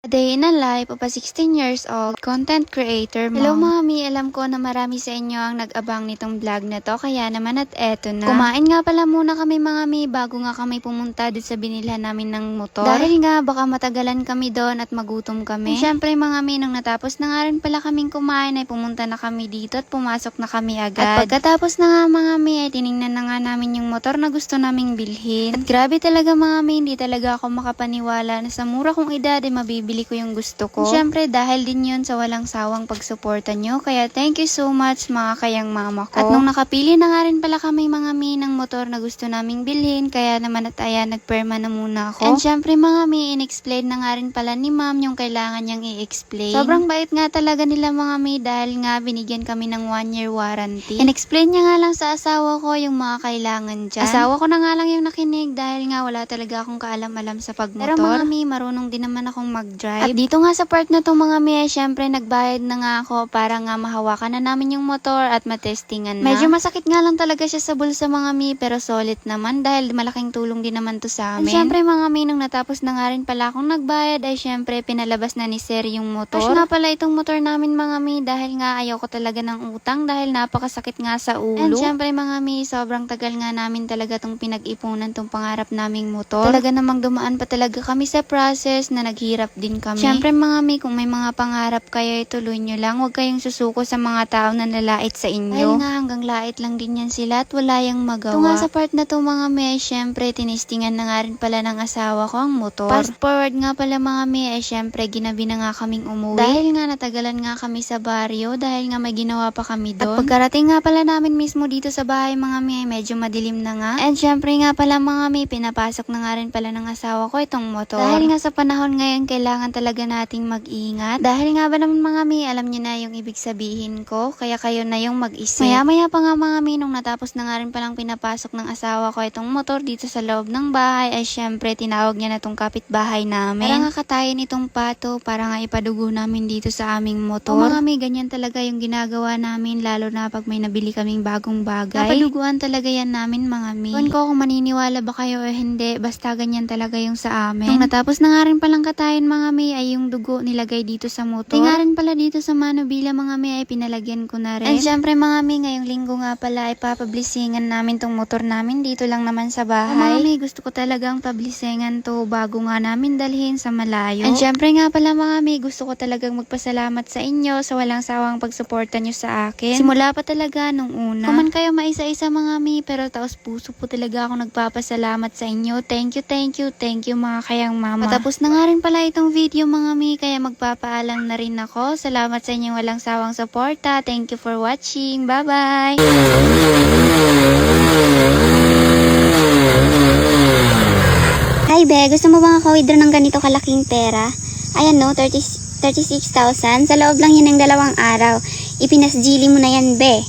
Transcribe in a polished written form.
A day in a life of a 16 years old content creator mom. Hello mami, alam ko na marami sa inyo ang nag-abang nitong vlog na to, kaya naman at eto na. Kumain nga pala muna kami mga mi bago nga kami pumunta doon sa binilhan namin ng motor. Dahil nga baka matagalan kami doon at magutom kami. Siyempre mga mi, nung natapos na nga rin pala kaming kumain ay pumunta na kami dito at pumasok na kami agad. At pagkatapos na nga mga mi ay tiningnan na nga namin yung motor na gusto naming bilhin. At grabe talaga mga mi, hindi talaga ako makapaniwala na sa mura kong edad ay mabibili ko yung gusto ko. Siyempre dahil din yun sa walang sawang pagsuporta nyo, kaya thank you so much mga kayang mama ko. At nung nakapili na nga rin pala kami mga mi ng motor na gusto naming bilhin, kaya naman at ayan nagperma na muna ako. And siyempre mga mi, in-explain na nga rin pala ni ma'am yung kailangan niyang i-explain. Sobrang bait nga talaga nila mga mi dahil nga binigyan kami ng 1-year warranty. In-explain niya nga lang sa asawa ko yung mga kailangan dyan. Asawa ko na nga lang yung nakinig dahil nga wala talaga akong kaalam-alam sa pagmotor. Pero mga mi, marunong din naman akong mag-drive. At dito nga sa part na to mga mi, syempre nagbayad na nga ako para nga mahawakan na namin yung motor at matestingan na. Medyo masakit nga lang talaga siya sa bulsa mga mi, pero solid naman dahil malaking tulong din naman to sa amin. At syempre mga mi, nung natapos na nga rin pala akong nagbayad ay syempre pinalabas na ni Sir yung motor. First nga pala itong motor namin mga mi dahil nga ayaw ko talaga ng utang dahil napakasakit nga sa ulo. And syempre mga mi, sobrang tagal nga namin talaga tong pinag-ipunan tong pangarap naming motor. Talaga namang dumaan pa talaga kami sa process na naghirap din kami. Syempre mga mi, kung may mga pangarap kayo, ituloy nyo lang. Huwag kayong susuko sa mga tao na nalait sa inyo. Dahil nga hanggang lait lang din yan sila at wala yung magawa. Ito nga sa part na to mga mi, ay syempre tinistingan na nga rin pala ng asawa ko ang motor. Fast forward nga pala mga mi, ay syempre ginabi na nga kaming umuwi. Dahil nga natagalan nga kami sa baryo, dahil nga may ginawa pa kami doon. At pagkarating nga pala namin mismo dito sa bahay mga mi, ay medyo madilim na nga. And syempre nga pala mga mi, pinapasok na nga rin pala ng asawa ko itong motor. Dahil nga sa panahon ngayon, kailangan talaga nating mag-ingat. Dahil nga ba naman mga mi, alam niyo na yung ibig sabihin ko, kaya kayo na yung mag-isip. Maya-maya pa nga mga mi, nung natapos na nga rin palang pinapasok ng asawa ko itong motor dito sa loob ng bahay, ay syempre tinawag niya na itong kapitbahay namin. Para nga katayin itong pato, para nga ipadugo namin dito sa aming motor. O mga mi, ganyan talaga yung ginagawa namin, lalo na pag may nabili kaming bagong bagay. Napaduguan talaga yan namin mga mi. Kung kung maniniwala ba kayo o hindi, basta ganyan talaga yung sa amin. Nung natapos na nga rin palang katayin mga mi, ay yung dugo nilagay dito sa motor. Nga rin pala dito sa manubila mga mi, ay pinalagyan ko na rin. And syempre mga mi, ngayong linggo nga pala ay papablisingan namin tong motor namin dito lang naman sa bahay. Mga mi, gusto ko talagang pablisingan to bago nga namin dalhin sa malayo. And syempre nga pala mga mi, gusto ko talagang magpasalamat sa inyo sa walang sawang pagsuporta nyo sa akin. Simula pa talaga nung una. Kuman kayo maisa-isa mga mi, pero taos puso po talaga ako nagpapasalamat sa inyo. Thank you mga kayang mama. Patapos na nga rin pala itong video mga mi, kaya magpapaalam na rin ako. Salamat sa inyong walang sawang suporta. Thank you for watching. Bye-bye! Hi be, gusto mo bang ako-withdraw ng ganito kalaking pera? Ayan no, 36,000. Sa loob lang yan ng 2 araw. Ipinasjili mo na yan be.